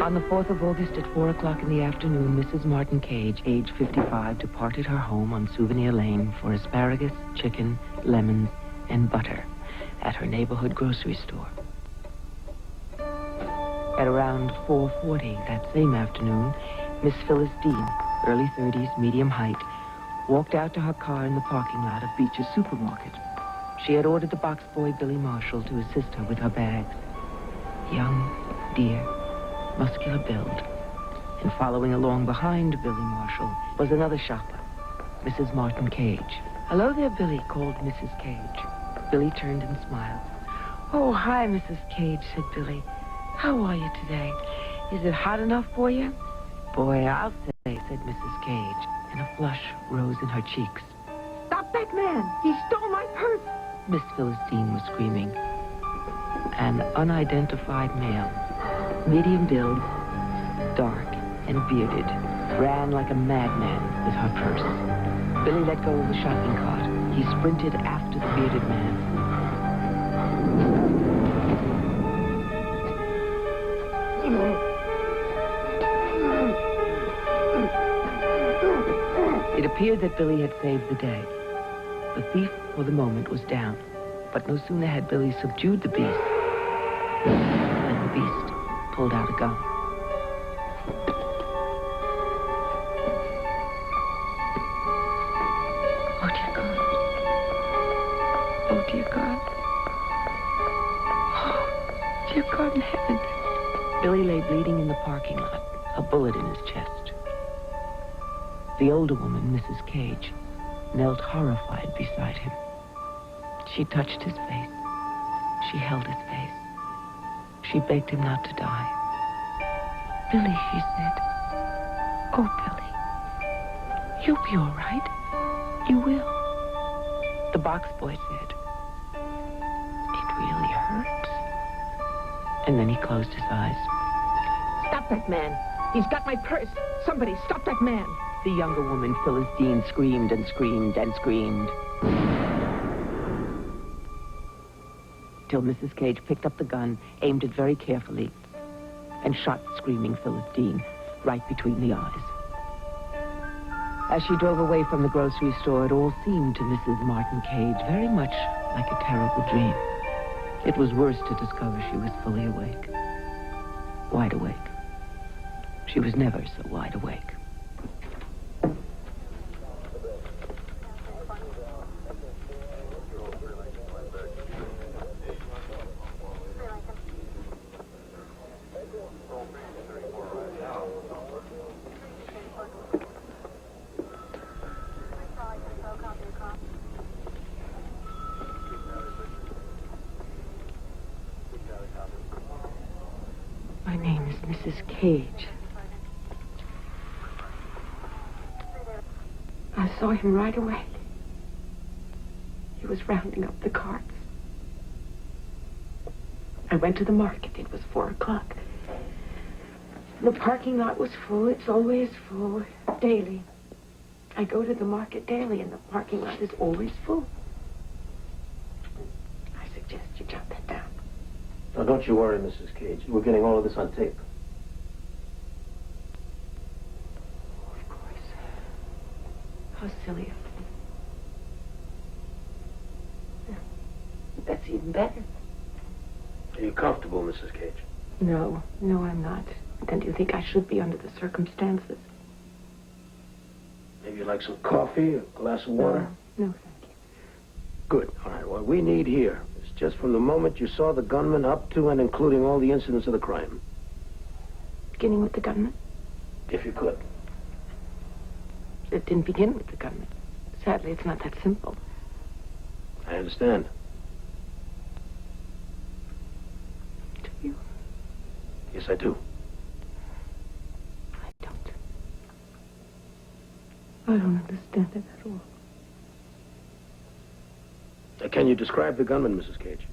On the 4th of August at 4 o'clock in the afternoon, Mrs. Martin Cage, age 55, departed her home on Souvenir Lane for asparagus, chicken, lemons, and butter at her neighborhood grocery store. At around 4:40 that same afternoon, Miss Phyllis Dean, early 30s, medium height, walked out to her car in the parking lot of Beach's supermarket. She had ordered the box boy, Billy Marshall, to assist her with her bags. Young, dear, muscular build. And following along behind Billy Marshall was another shopper, Mrs. Martin Cage. "Hello there, Billy," called Mrs. Cage. Billy turned and smiled. "Oh, hi, Mrs. Cage," said Billy. "How are you today? Is it hot enough for you?" "Boy, I'll say," said Mrs. Cage, and a flush rose in her cheeks. "Stop that man! He stole my purse!" Miss Philistine was screaming. An unidentified male, medium build, dark and bearded, ran like a madman with her purse. Billy let go of the shopping cart. He sprinted after the bearded man. It appeared that Billy had saved the day. The thief, for the moment, was down. But no sooner had Billy subdued the beast than the beast pulled out a gun. Oh, dear God. Oh, dear God. Oh, dear God in heaven. Billy lay bleeding in the parking lot, a bullet in his chest. The older woman, Mrs. Cage, knelt horrified beside him. She touched his face. She held his face. She begged him not to die. "Billy," she said. "Oh, Billy. You'll be all right. You will." The box boy said, "It really hurts." And then he closed his eyes. "Stop that man! He's got my purse! Somebody stop that man!" The younger woman, Phyllis Dean, screamed and screamed and screamed. Till Mrs. Cage picked up the gun, aimed it very carefully, and shot screaming Phyllis Dean right between the eyes. As she drove away from the grocery store, it all seemed to Mrs. Martin Cage very much like a terrible dream. It was worse to discover she was fully awake. Wide awake. She was never so wide awake. My name is Mrs. Cage. I saw him right away. He was rounding up the carts. I went to the market. It was 4 o'clock. The parking lot was full. It's always full. Daily. I go to the market daily, and the parking lot is always full. I suggest you jot that down. Now, don't you worry, Mrs. Cage. We're getting all of this on tape. Of course. How silly of me. Yeah. That's even better. Are you comfortable, Mrs. Cage? No, I'm not. Then do you think I should be under the circumstances? Maybe you'd like some coffee, a glass of water? No, thank you. Good. All right. What we need here is just from the moment you saw the gunman up to and including all the incidents of the crime. Beginning with the gunman? If you could. It didn't begin with the gunman. Sadly, it's not that simple. I understand. Do you? Yes, I do. I don't. I don't understand it at all. Can you describe the gunman, Mrs. Cage?